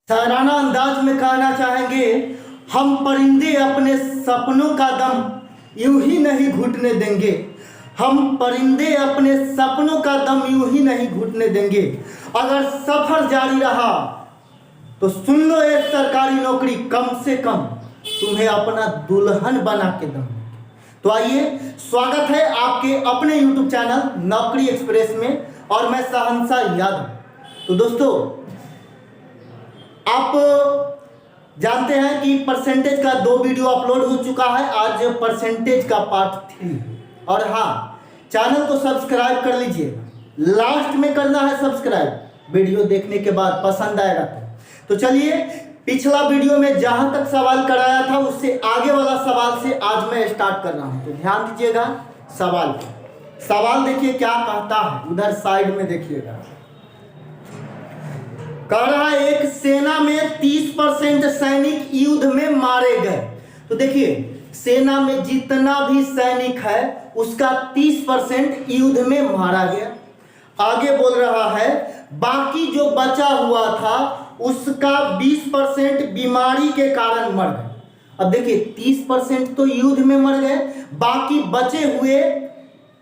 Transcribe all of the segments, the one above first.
शायराना अंदाज में कहना चाहेंगे, हम परिंदे अपने सपनों का दम यूं ही नहीं घुटने देंगे। हम परिंदे अपने सपनों का दम यूं ही नहीं घुटने देंगे। अगर सफर जारी रहा तो सुन लो, एक सरकारी नौकरी कम से कम तुम्हें अपना दुल्हन बना के दम। तो आइए, स्वागत है आपके अपने YouTube चैनल नौकरी एक्सप्रेस में, और मैं शहंशाह यादव। तो दोस्तों, आप जानते हैं कि परसेंटेज का 2 वीडियो अपलोड हो चुका है। आज परसेंटेज का पार्ट 3। और हाँ, चैनल को सब्सक्राइब कर लीजिए, लास्ट में करना है सब्सक्राइब। वीडियो देखने के बाद पसंद आएगा तो चलिए, पिछला वीडियो में जहां तक सवाल कराया था उससे आगे वाला सवाल से आज मैं स्टार्ट कर रहा हूं। तो ध्यान दीजिएगा सवाल देखिए क्या कहता है। उधर साइड में देखिएगा, कह रहा है एक सेना में 30% सैनिक युद्ध में मारे गए। तो देखिए, सेना में जितना भी सैनिक है उसका 30% युद्ध में मारा गया। आगे बोल रहा है बाकी जो बचा हुआ था उसका 20% बीमारी के कारण मर गए। अब देखिए, 30% तो युद्ध में मर गए, बाकी बचे हुए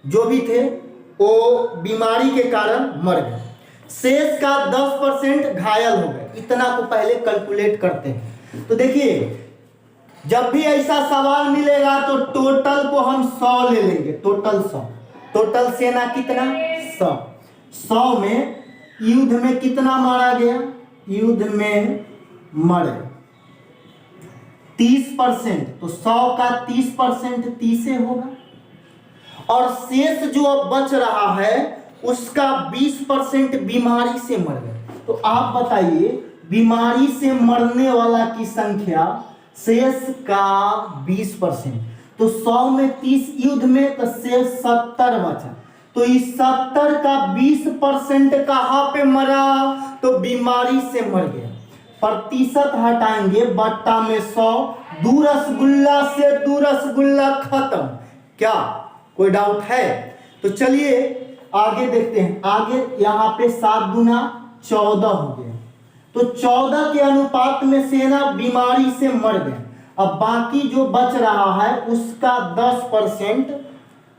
जो भी थे वो बीमारी के कारण मर गए। शेष का 10% घायल हो गए। इतना को पहले कैलकुलेट करते हैं। तो देखिए, जब भी ऐसा सवाल मिलेगा तो टोटल को हम 100 ले लेंगे। टोटल 100। टोटल सेना कितना? 100। 100 में युद्ध में कितना मारा गया? युद्ध में मरे 30%। तो 100 का 30% 30 होगा। और शेष जो अब बच रहा है उसका 20% बीमारी से मर गए। तो आप बताइए, बीमारी से मरने वाला की संख्या शेष का 20%। तो 100 में 30 युद्ध में, तो शेष 70 बचा। तो इस 70 का 20% कहां पे मरा? तो बीमारी से मर गया। प्रतिशत हटाएंगे, बट्टा में 100। दो रसगुल्ला से 2 रसगुल्ला खत्म। क्या कोई डाउट है? तो चलिए आगे देखते हैं। आगे यहाँ पे 7 दूना 14 हो गया। तो 14 के अनुपात में सेना बीमारी से मर गए। अब बाकी जो बच रहा है उसका 10%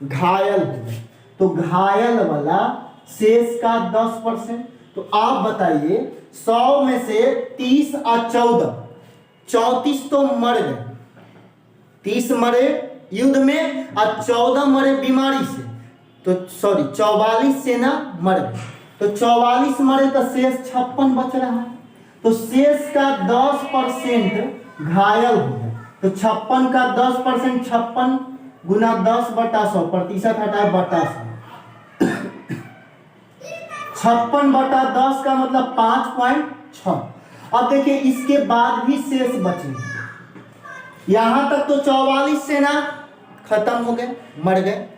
घायल हो गए। तो घायल वाला शेष का 10%। तो आप बताइए, 100 में से 30 और 14, 34 तो मर गए। 30 मरे युद्ध में और 14 मरे बीमारी से। तो सॉरी, 44 सेना मर गए। तो 44 मरे तो शेष 56 बच रहा है। तो शेष का 10% घायल हो गए। तो 56 का 10%, 56 गुना 10/100, प्रतिशत हटाए बटा 100। 56/10 का मतलब 5.6। अब देखिए, इसके बाद भी शेष बचे। यहां तक तो 44 सेना खत्म हो गए, मर गए।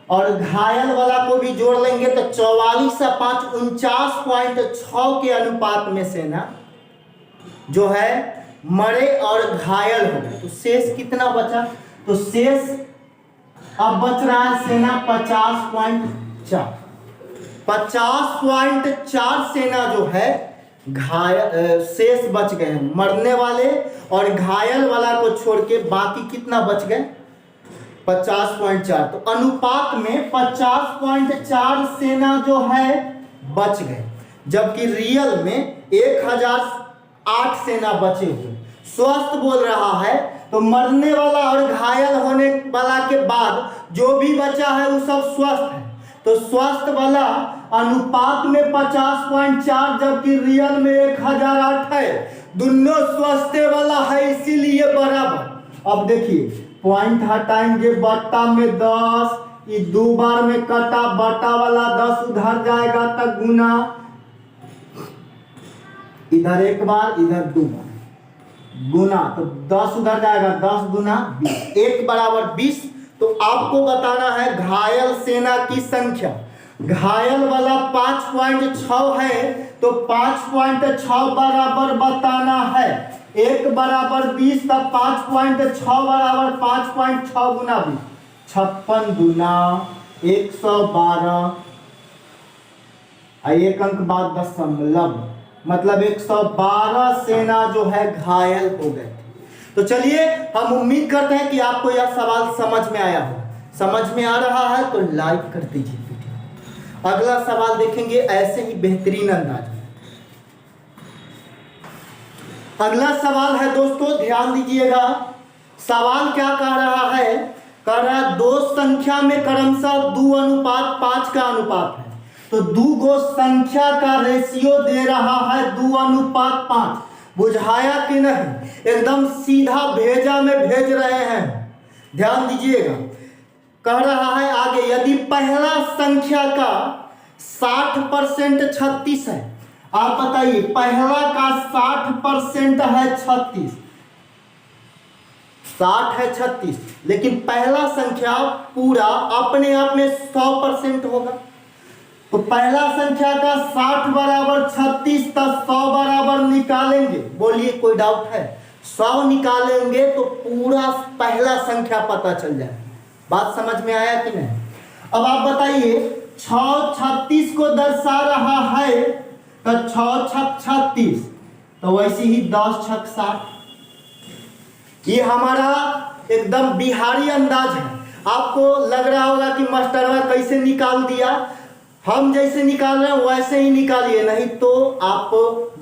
और घायल वाला को भी जोड़ लेंगे तो 44 से 5 49.6 के अनुपात में सेना जो है मरे और घायल हो गए। तो शेष कितना बचा? तो शेष अब बच रहा है सेना 50.4। 50.4 सेना जो है घायल, शेष बच गए हैं। मरने वाले और घायल वाला को छोड़ के बाकी कितना बच गए? 50.4। तो अनुपात में 50.4 सेना जो है बच गए, जबकि रियल में 1008 सेना बचे हुए। स्वस्थ बोल रहा है, तो मरने वाला और घायल होने वाला के बाद जो भी बचा है वो सब स्वस्थ है। तो स्वस्थ वाला अनुपात में 50.4, जबकि रियल में 1008 है। दोनों स्वस्थ वाला है, इसीलिए बराबर। अब देखिए, पॉइंट हटाएंगे, बट्टा में 10, ये 2 बार में कटा, बट्टा वाला 10 उधर जाएगा तक गुना, इधर 1 बार, इधर 2 बार गुना, तो 10 उधर जाएगा, 10 गुना 20, 1 बराबर 20। तो आपको बताना है घायल सेना की संख्या। घायल वाला 5.6 है, तो 5.6 बराबर बताना है। 1 बराबर 20, तब 5.6 बराबर 5.6 गुना 20, 56 गुना 112, 1 अंक बाद दशमलव मतलब 112 सेना जो है घायल हो गए। तो चलिए हम उम्मीद करते हैं कि आपको यह सवाल समझ में आया हो। समझ में आ रहा है तो लाइक कर दीजिए वीडियो। अगला सवाल देखेंगे ऐसे ही बेहतरीन अंदाज में। अगला सवाल है दोस्तों, ध्यान दीजिएगा। सवाल क्या कह रहा है? कह रहा है दो संख्या में क्रमशः 2:5 का अनुपात है। तो दो गो संख्या का रेशियो दे रहा है 2:5। बुझाया कि नहीं? एकदम सीधा भेजा में भेज रहे हैं। ध्यान दीजिएगा, कह रहा है आगे, यदि पहला संख्या का 60% 36 है। आप बताइए, पहला का 60% है 36, 60 है 36, लेकिन पहला संख्या पूरा अपने आप में 100% होगा। तो पहला संख्या का 60 बराबर 36 तक 100 बराबर निकालेंगे। बोलिए कोई डाउट है? 100 निकालेंगे तो पूरा पहला संख्या पता चल जाएगा। बात समझ में आया कि नहीं? अब आप बताइए, 6 36 को दर्शा रहा है तो 6 छक 36, तो वैसे ही 10 छक 60। ये हमारा एकदम बिहारी अंदाज है। आपको लग रहा होगा कि मास्टरवा कैसे निकाल दिया। हम जैसे निकाल रहे हैं वैसे ही निकालिए, नहीं तो आप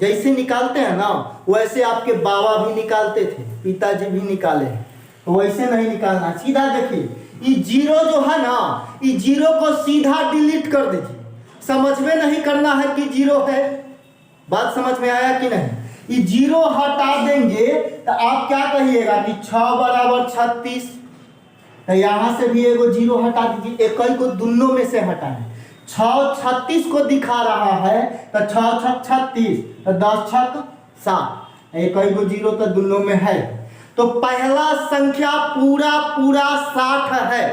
जैसे निकालते हैं ना वैसे आपके बाबा भी निकालते थे, पिताजी भी निकाले हैं। तो वैसे नहीं निकालना, सीधा देखिए। ये जीरो जो है ना, ये जीरो को सीधा डिलीट कर दीजिए। समझ में नहीं करना है कि जीरो है। बात समझ में आया कि नहीं? ये जीरो हटा देंगे तो आप क्या कहिएगा कि 6 बराबर 36। तो यहां से भी एगो जीरो हटा दीजिए, एक को दोनों में से हटाएं। 6 36 को दिखा रहा है तो 6 छक 36, तो 10 छक 60, एक को जीरो तो दोनों में है। तो पहला संख्या पूरा 60 है,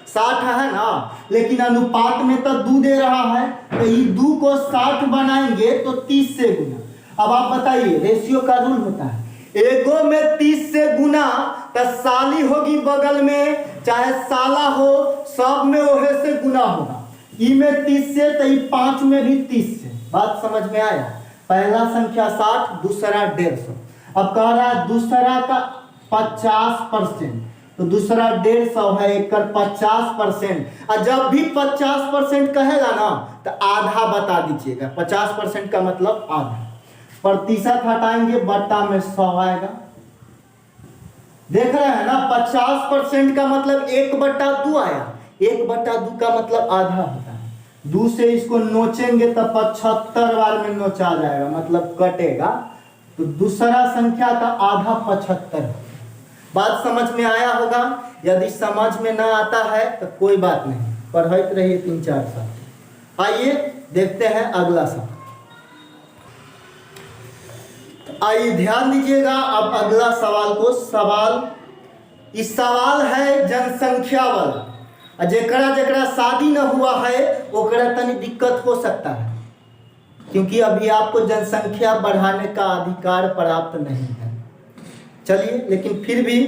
60 है ना, लेकिन अनुपात में तो 2 दे रहा है। तो ये 2 को 60 बनाएंगे तो 30 से गुना। अब आप बताइए, रेशियो का रूल होता है, एगो में 30 से गुना तो साली होगी बगल में, चाहे साला हो, सब में ओहे से गुना होगा। ई में 30 से तो 5 में भी 30 से। बात समझ में आया? पहला संख्या 60, दूसरा 150। अब कह रहा है दूसरा का 50%, तो दूसरा 150 है, एक 50%। और जब भी 50% कहेगा ना तो आधा बता दीजिएगा। 50% का मतलब आधा। प्रतिशत हटाएंगे, बट्टा में 100 आएगा। देख रहे हैं ना, 50% का मतलब 1/2 आया। 1/2 का मतलब आधा होता है। 2 से इसको नोचेंगे तो 75 बार में नोचा जाएगा, मतलब कटेगा। तो दूसरा संख्या का आधा 75। बात समझ में आया होगा। यदि समझ में ना आता है तो कोई बात नहीं, पढ़ते रहिए 3-4 साल। आइए देखते हैं अगला सवाल। आइए ध्यान दीजिएगा अब अगला सवाल को। इस सवाल है जनसंख्या वाला। जेकरा जेकरा शादी न हुआ है ओकरा तनी दिक्कत हो सकता है, क्योंकि अभी आपको जनसंख्या बढ़ाने का अधिकार प्राप्त नहीं है। चलिए, लेकिन फिर भी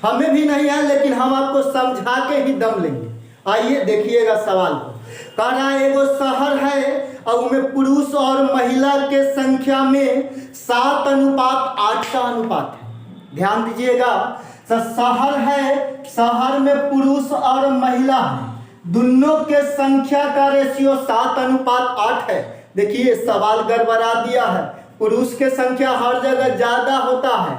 हमें भी नहीं है, लेकिन हम आपको समझा के ही दम लेंगे। आइए देखिएगा सवाल को। कह रहा है एगो शहर है और उसमें पुरुष और महिला के संख्या में 7:8 का अनुपात है। ध्यान दीजिएगा, शहर है, शहर में पुरुष और महिला है, दोनों के संख्या का रेशियो 7:8 है। देखिए सवाल गड़बड़ा दिया है। पुरुष के संख्या हर जगह ज्यादा होता है,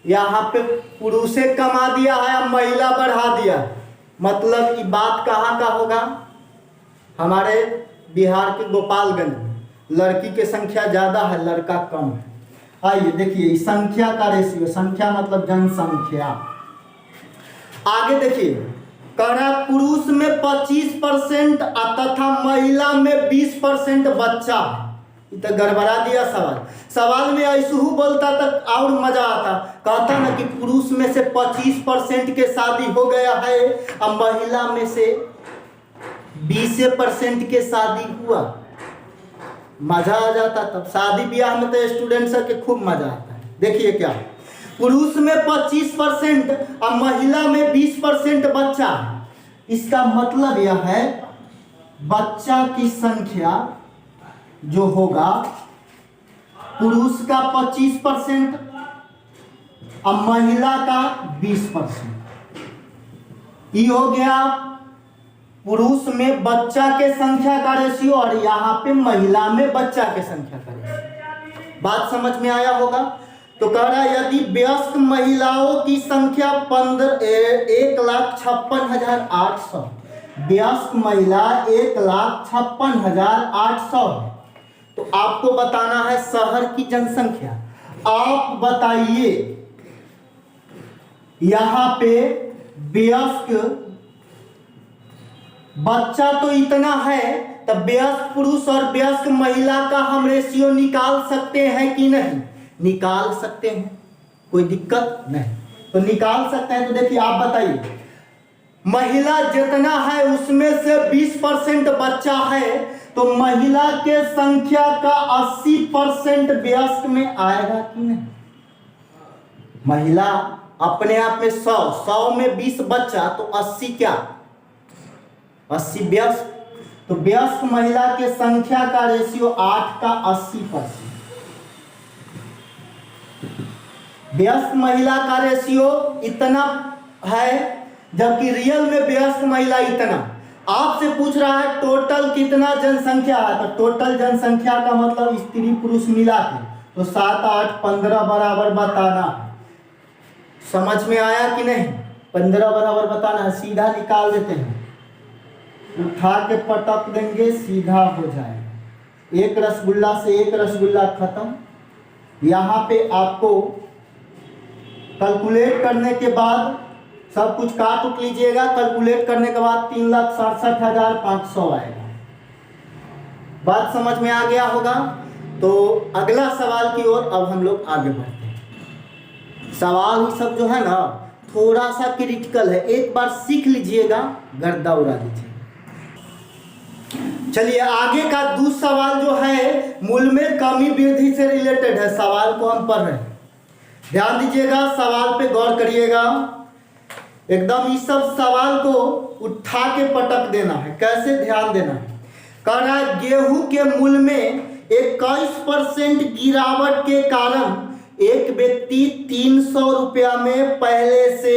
यहाँ पे पुरुषे कमा दिया है और महिला बढ़ा दिया। मतलब ये बात कहाँ का होगा? हमारे बिहार के गोपालगंज में लड़की की संख्या ज्यादा है, लड़का कम है। आइए देखिए संख्या का रेशियो, संख्या मतलब जनसंख्या। आगे देखिए, कह रहा पुरुष में 25% तथा महिला में 20% बच्चा है। तो गड़बड़ा दिया सवाल में ऐसे बोलता तक और मजा आता। कहता ना कि पुरुष में से 25% के शादी हो गया है और महिला में से 20% के शादी हुआ, मजा आ जाता। तब शादी ब्याह में तो स्टूडेंट के खूब मजा आता है। देखिए क्या, पुरुष में 25% और महिला में 20% बच्चा है। इसका मतलब यह है बच्चा की संख्या जो होगा पुरुष का 25% और महिला का 20%। ये हो गया पुरुष में बच्चा के संख्या का रेशियो और यहाँ पे महिला में बच्चा के संख्या का रेशियो। बात समझ में आया होगा। तो कह रहा है यदि वयस्क महिलाओं की संख्या 1,56,800, वयस्क महिला 1,56,800 है, तो आपको बताना है शहर की जनसंख्या। आप बताइए यहां पे वयस्क बच्चा तो इतना है, तब वयस्क पुरुष और वयस्क महिला का हम रेशियो निकाल सकते हैं कि नहीं? निकाल सकते हैं, कोई दिक्कत नहीं। तो निकाल सकते हैं। तो देखिए आप बताइए, महिला जितना है उसमें से 20% बच्चा है, तो महिला के संख्या का 80% वयस्क में आएगा कि नहीं? महिला अपने आप में 100 में 20 बच्चा, तो 80 क्या? 80 वयस्क। तो वयस्क महिला के संख्या का रेशियो 8 का 80%। वयस्क महिला का रेशियो इतना है, जबकि रियल में वयस्क महिला इतना। आपसे पूछ रहा है टोटल कितना जनसंख्या है, तो टोटल जनसंख्या का मतलब स्त्री पुरुष मिला के, तो 7, 8, 15 बराबर बताना है। समझ में आया कि नहीं? 15 बराबर बताना है। सीधा निकाल देते हैं, उठा के पटक देंगे, सीधा हो जाएगा। एक रसगुल्ला से एक रसगुल्ला खत्म। यहाँ पे आपको कैलकुलेट करने के बाद सब कुछ काट उठ लीजिएगा। कैलकुलेट करने के बाद 3,67,500 आएगा। बात समझ में आ गया होगा। तो अगला सवाल की ओर अब हम लोग आगे बढ़ते हैं। सवाल ही सब जो है ना थोड़ा सा क्रिटिकल है, एक बार सीख लीजिएगा, गर्दा उड़ा दीजिए। चलिए आगे का दूसरा सवाल जो है मूल में कमी वृद्धि से रिलेटेड है। सवाल को हम पढ़ रहे हैं, ध्यान दीजिएगा, सवाल पे गौर करिएगा। एकदम इस सब सवाल को उठा के पटक देना है। कैसे? ध्यान देना है। कह रहा है गेहूं के मूल्य में 21% गिरावट के कारण एक व्यक्ति 300 रुपया में पहले से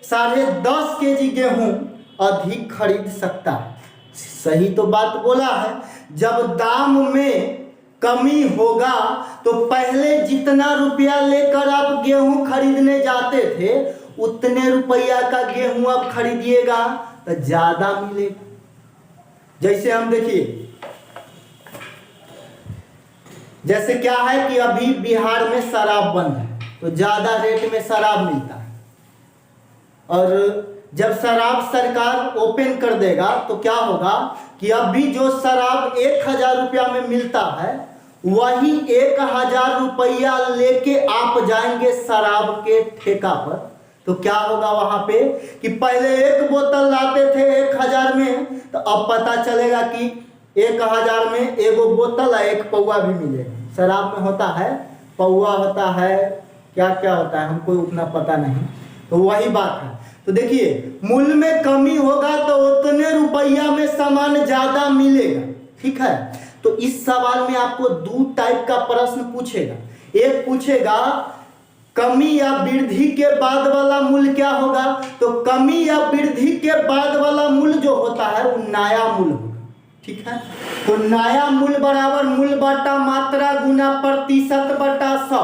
10.5 केजी गेहूं अधिक खरीद सकता है। सही तो बात बोला है। जब दाम में कमी होगा तो पहले जितना रुपया लेकर आप गेहूं खरीदने जाते थे उतने रुपया का गेहूं आप खरीदिएगा तो ज्यादा मिलेगा। जैसे हम देखिए, जैसे क्या है कि अभी बिहार में शराब बंद है तो ज्यादा रेट में शराब मिलता है, और जब शराब सरकार ओपन कर देगा तो क्या होगा कि अभी जो शराब 1,000 रुपया में मिलता है वही 1,000 रुपया लेके आप जाएंगे शराब के ठेका पर, तो क्या होगा वहां पे कि पहले एक बोतल लाते थे 1,000 में, तो अब पता चलेगा कि 1,000 में एगो बोतल और एक पौवा भी मिलेगा। शराब में होता है पौवा, होता है क्या क्या होता है हमको उतना पता नहीं, तो वही बात है। तो देखिए मूल्य में कमी होगा तो उतने रुपया में सामान ज्यादा मिलेगा, ठीक है। तो इस सवाल में आपको 2 टाइप का प्रश्न पूछेगा। एक पूछेगा कमी या वृद्धि के बाद वाला मूल्य क्या होगा, तो कमी या वृद्धि के बाद वाला मूल्य जो होता है वो नया मूल्य होगा, ठीक है। तो नया मूल्य बराबर मूल्य बटा मात्रा गुना प्रतिशत बटा 100।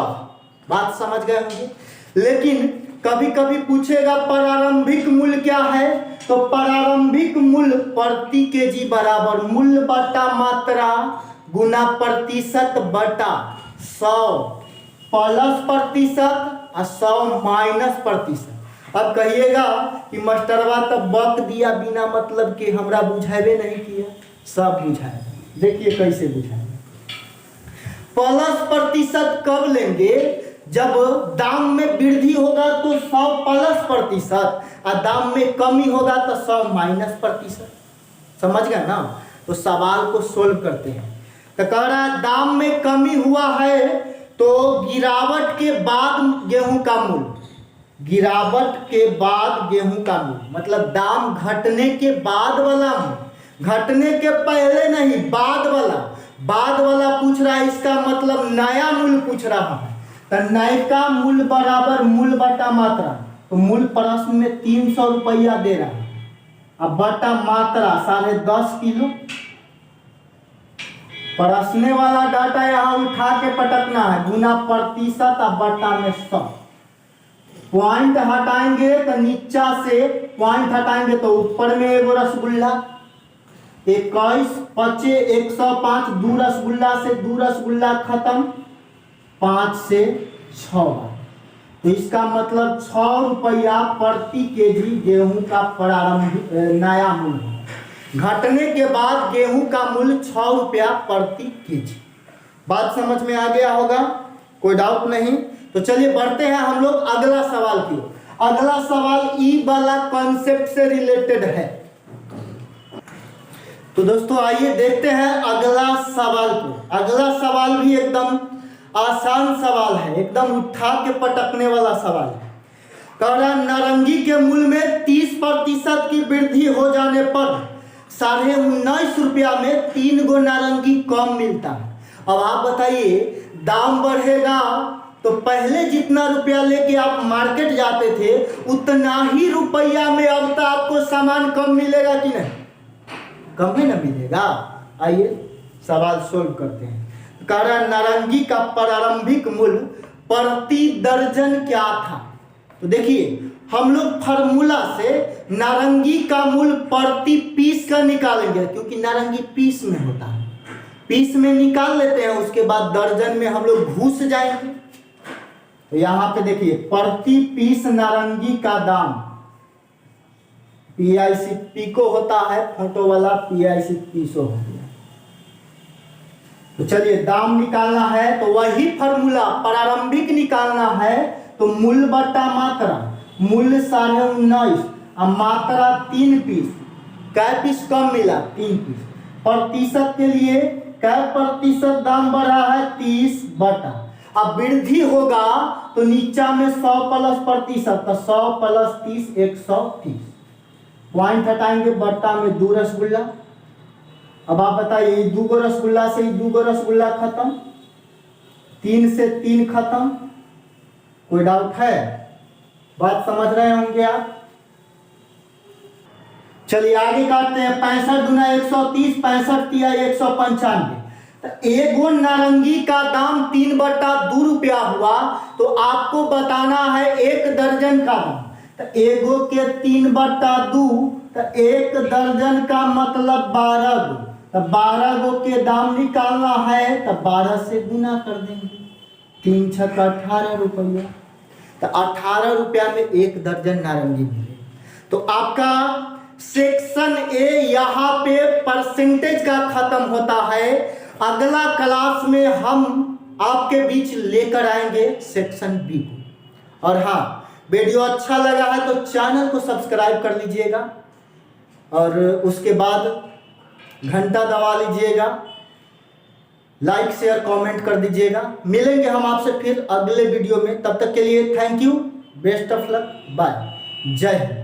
बात समझ गए होंगे। लेकिन कभी कभी पूछेगा प्रारंभिक मूल्य क्या है, तो प्रारंभिक मूल्य प्रति केजी बराबर मूल्य बटा मात्रा गुना प्रतिशत बटा 100 प्लस प्रतिशत और 100 माइनस प्रतिशत। अब कहिएगा कि मास्टरवा तो बक दिया बिना मतलब के हमरा बुझावे नहीं किया, सब बुझाएगा। देखिए कैसे बुझाएगा। प्लस प्रतिशत कब लेंगे, जब दाम में वृद्धि होगा तो 100 प्लस प्रतिशत और दाम में कमी होगा तो 100 माइनस प्रतिशत। समझ गए ना। तो सवाल को सोल्व करते हैं। तो कह रहा है दाम में कमी हुआ है तो गिरावट के बाद गेहूं का मूल्य, गिरावट के बाद गेहूं का मूल्य मतलब दाम घटने के बाद वाला मूल्य, घटने के पहले नहीं बाद वाला। बाद वाला पूछ रहा है, इसका मतलब नया मूल्य पूछ रहा है। तो नयका मूल्य बराबर मूल्य बटा मात्रा। तो मूल्य प्रश्न में 300 रुपया दे रहा है, अब बटा मात्रा 10.5 किलो। प्रश्न वाला डाटा यहाँ उठा के पटकना है, गुना प्रतिशत और बटा में 100। पॉइंट हटाएंगे तो नीचा से पॉइंट हटाएंगे तो ऊपर में एगो रसगुल्ला, 21 पचे 105, 2 रसगुल्ला से 2 रसगुल्ला खत्म, 5 से 6 बार। तो इसका मतलब 6 रुपया प्रति केजी गेहूं का प्रारंभिक नया मूल्य। घटने के बाद गेहूं का मूल्य 6 रुपया प्रति केजी। बात समझ में आ गया होगा, कोई डाउट नहीं। तो चलिए बढ़ते हैं हम लोग अगला सवाल की ओर। अगला सवाल ई वाला कॉन्सेप्ट से रिलेटेड है। तो दोस्तों आइए देखते हैं अगला सवाल को। अगला सवाल भी एकदम आसान सवाल है, एकदम उठा के पटकने वाला सवाल है। कह रहा नारंगी के मूल्य में 30% की वृद्धि हो जाने पर 19.5 रुपया में 3 गो नारंगी कम मिलता है। अब आप बताइए, दाम बढ़ेगा तो पहले जितना रुपया लेके आप मार्केट जाते थे उतना ही रुपया में अब तो आपको सामान कम मिलेगा कि नहीं? कम ही ना मिलेगा। आइए सवाल सोल्व करते हैं। कह रहा नारंगी का प्रारंभिक मूल्य प्रति दर्जन क्या था? तो देखिए हम लोग फार्मूला से नारंगी का मूल्य प्रति पीस का निकालेंगे, क्योंकि नारंगी पीस में होता है। पीस में निकाल लेते हैं, उसके बाद दर्जन में हम लोग घुस जाएंगे। तो यहां पे देखिए प्रति पीस नारंगी का दाम PIC पीको होता है, फोटो वाला PIC पीसो हो गया। तो चलिए दाम निकालना है तो वही फार्मूला प्रारंभिक निकालना है। तो मूल्य बटा मात्रा, मूल्य 19.5 और मात्रा 3 पीस। कै पीस कम मिला? 3 पीस। प्रतिशत के लिए कै प्रतिशत दाम बढ़ा है? 30 बटा। अब वृद्धि होगा तो नीचा में 100 प्लस प्रतिशत, तो 100 प्लस 30 130। पॉइंट हटाएंगे, बट्टा में 2 रसगुल्ला। अब आप बताइए 2 गो रसगुल्ला से 2 गो रसगुल्ला खत्म, 3 से 3 खत्म। कोई डाउट है? बात समझ रहे होंगे आप। चलिए आगे काटते हैं। 65 गुना 130, 65 तिया 195। तो एगो नारंगी का दाम 3/2 रुपया हुआ। तो आपको बताना है 1 दर्जन का दाम। तो एगो के 3/2, तो 1 दर्जन का मतलब 12 गो। तो 12 गो के दाम निकालना है तो 12 से गुना कर देंगे। 3 छक 18 रुपया। तो 18 रुपया में 1 दर्जन नारंगी मिले। तो आपका सेक्शन ए यहाँ पे परसेंटेज का खत्म होता है। अगला क्लास में हम आपके बीच लेकर आएंगे सेक्शन बी को। और हाँ, वीडियो अच्छा लगा है तो चैनल को सब्सक्राइब कर लीजिएगा और उसके बाद घंटा दबा लीजिएगा, लाइक शेयर कमेंट कर दीजिएगा। मिलेंगे हम आपसे फिर अगले वीडियो में। तब तक के लिए thank you, best of luck, bye, जय हिंद।